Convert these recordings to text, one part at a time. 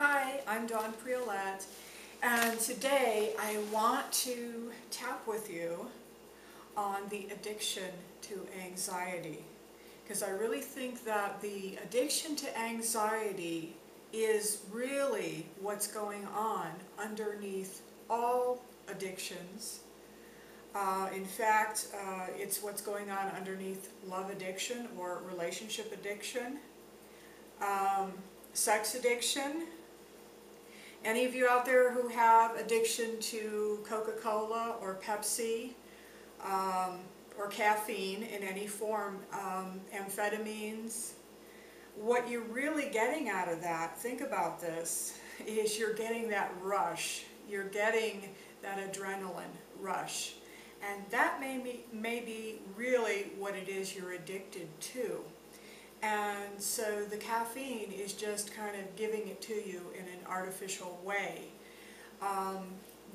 Hi, I'm Dawn Priolet, and today I want to tap with you on the addiction to anxiety, because I really think that the addiction to anxiety is really what's going on underneath all addictions. In fact, it's what's going on underneath love addiction or relationship addiction, um, sex addiction. Any of you out there who have addiction to Coca-Cola or Pepsi um, or caffeine in any form, amphetamines, what you're really getting out of that, think about this, is you're getting that rush. You're getting that adrenaline rush. And that may be really what it is you're addicted to. And so the caffeine is just kind of giving it to you in an artificial way. Um,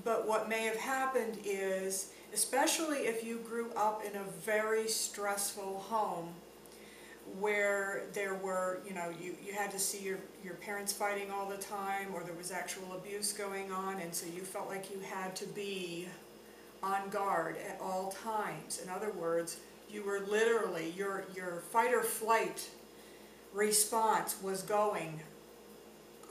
but what may have happened is, especially if you grew up in a very stressful home where there were, you had to see your parents fighting all the time, or there was actual abuse going on, and so you felt like you had to be on guard at all times. In other words, you were literally, your fight or flight response was going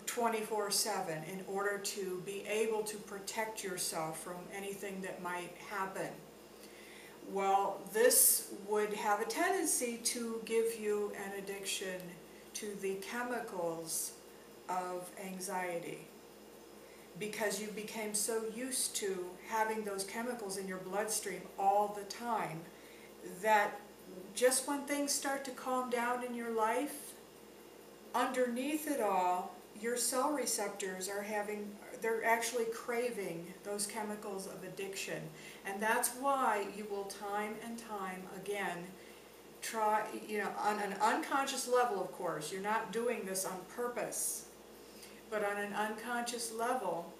24/7 in order to be able to protect yourself from anything that might happen. Well, this would have a tendency to give you an addiction to the chemicals of anxiety, because you became so used to having those chemicals in your bloodstream all the time that just when things start to calm down in your life, underneath it all, your cell receptors they're actually craving those chemicals of addiction. And that's why you will time and time again try, on an unconscious level, of course, you're not doing this on purpose, but on an unconscious level,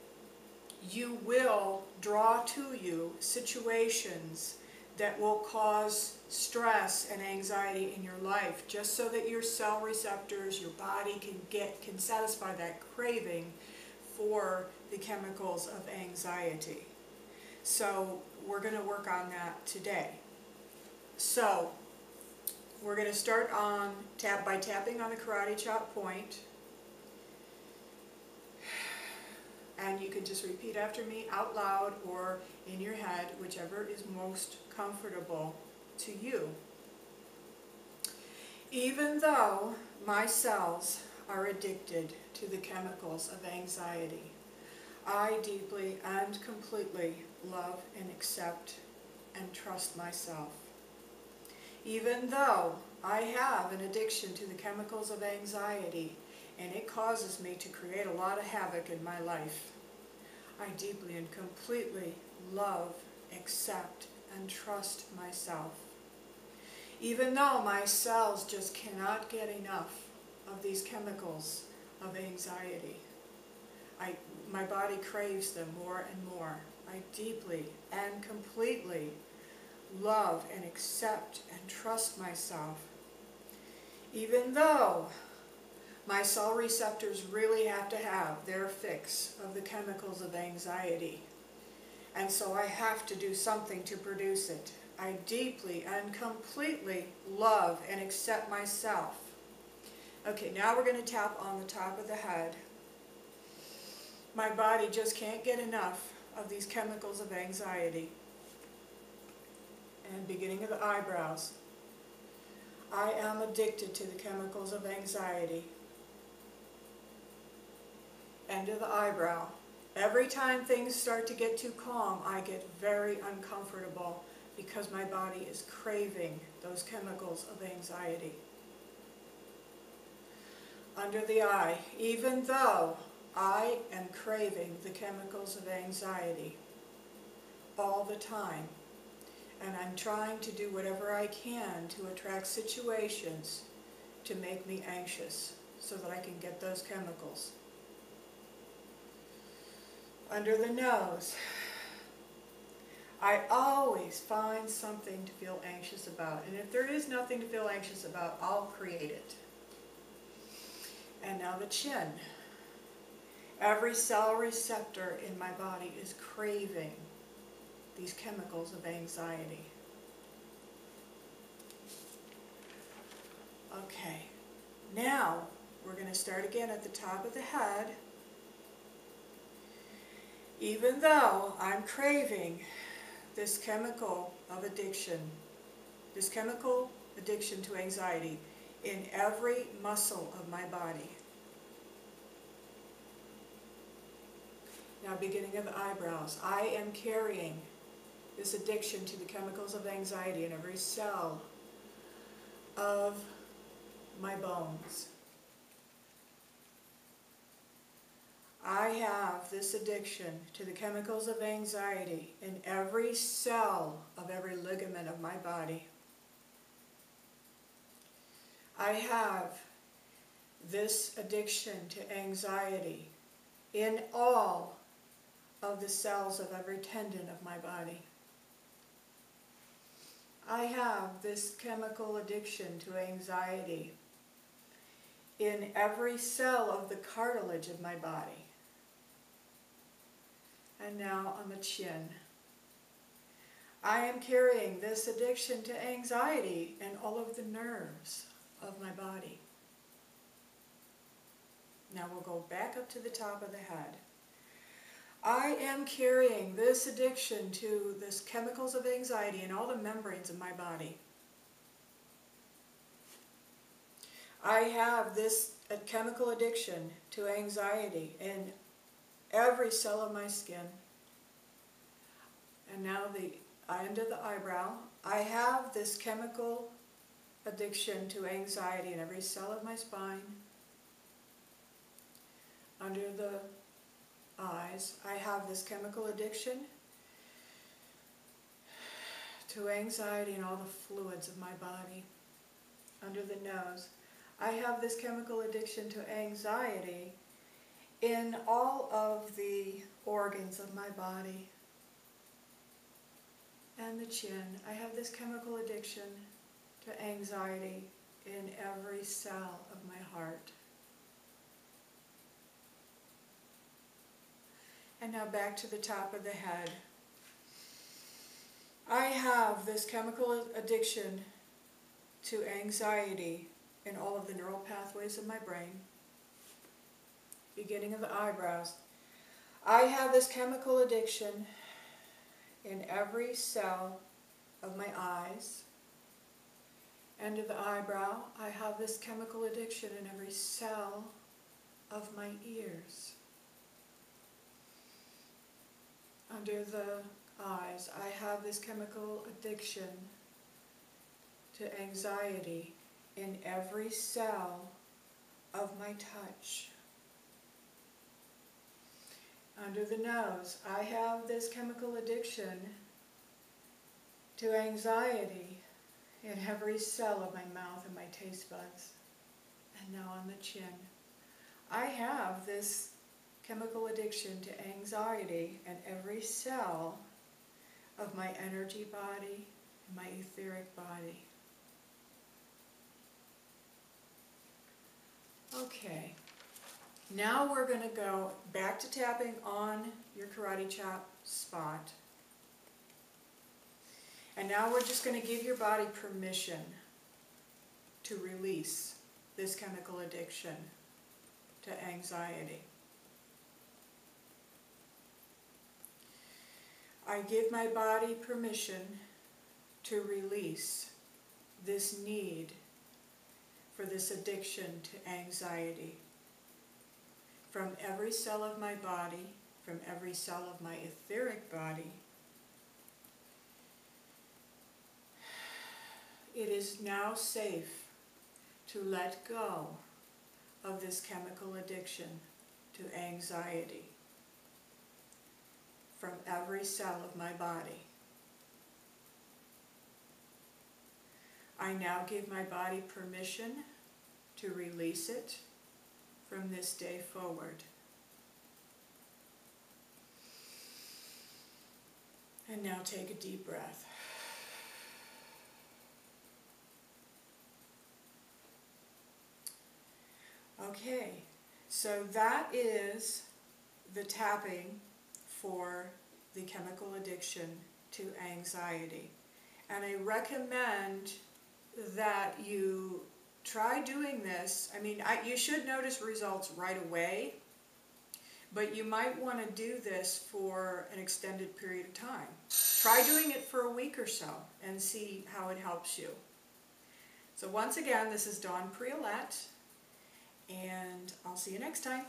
you will draw to you situations that will cause stress and anxiety in your life, just so that your cell receptors, your body can satisfy that craving for the chemicals of anxiety. So we're going to work on that today. So we're going to start by tapping on the karate chop point. And you can just repeat after me out loud or in your head, whichever is most comfortable to you. Even though my cells are addicted to the chemicals of anxiety, I deeply and completely love and accept and trust myself. Even though I have an addiction to the chemicals of anxiety, and it causes me to create a lot of havoc in my life, I deeply and completely love, accept, and trust myself. Even though my cells just cannot get enough of these chemicals of anxiety, my body craves them more and more, I deeply and completely love and accept and trust myself. Even though my cell receptors really have to have their fix of the chemicals of anxiety, and so I have to do something to produce it, I deeply and completely love and accept myself. Okay, now we're going to tap on the top of the head. My body just can't get enough of these chemicals of anxiety. And beginning of the eyebrows. I am addicted to the chemicals of anxiety. End of the eyebrow. Every time things start to get too calm, I get very uncomfortable because my body is craving those chemicals of anxiety. Under the eye, even though I am craving the chemicals of anxiety all the time, and I'm trying to do whatever I can to attract situations to make me anxious so that I can get those chemicals. Under the nose, I always find something to feel anxious about, and if there is nothing to feel anxious about, I'll create it. And now the chin. Every cell receptor in my body is craving these chemicals of anxiety. Okay, now we're going to start again at the top of the head. Even though I'm craving this chemical of addiction, this chemical addiction to anxiety in every muscle of my body. Now, beginning of the eyebrows, I am carrying this addiction to the chemicals of anxiety in every cell of my bones. I have this addiction to the chemicals of anxiety in every cell of every ligament of my body. I have this addiction to anxiety in all of the cells of every tendon of my body. I have this chemical addiction to anxiety in every cell of the cartilage of my body. And now on the chin. I am carrying this addiction to anxiety in all of the nerves of my body. Now we'll go back up to the top of the head. I am carrying this addiction to this chemicals of anxiety in all the membranes of my body. I have this chemical addiction to anxiety in every cell of my skin. And now the end of the eyebrow. I have this chemical addiction to anxiety in every cell of my spine. Under the eyes, I have this chemical addiction to anxiety in all the fluids of my body. Under the nose, I have this chemical addiction to anxiety in all of the organs of my body. And the chin, I have this chemical addiction to anxiety in every cell of my heart. And now back to the top of the head. I have this chemical addiction to anxiety in all of the neural pathways of my brain. Beginning of the eyebrows. I have this chemical addiction in every cell of my eyes. End of the eyebrow. I have this chemical addiction in every cell of my ears. Under the eyes, I have this chemical addiction to anxiety in every cell of my touch. Under the nose, I have this chemical addiction to anxiety in every cell of my mouth and my taste buds. And now on the chin, I have this chemical addiction to anxiety in every cell of my energy body and my etheric body. Okay, now we're going to go back to tapping on your karate chop spot. And now we're just going to give your body permission to release this chemical addiction to anxiety. I give my body permission to release this need for this addiction to anxiety from every cell of my body, from every cell of my etheric body. It is now safe to let go of this chemical addiction to anxiety from every cell of my body. I now give my body permission to release it from this day forward. And now take a deep breath. Okay, so that is the tapping for the chemical addiction to anxiety. And I recommend that you try doing this. I mean, you should notice results right away, but you might want to do this for an extended period of time. Try doing it for a week or so and see how it helps you. So once again, this is Dawn Priolet, and I'll see you next time.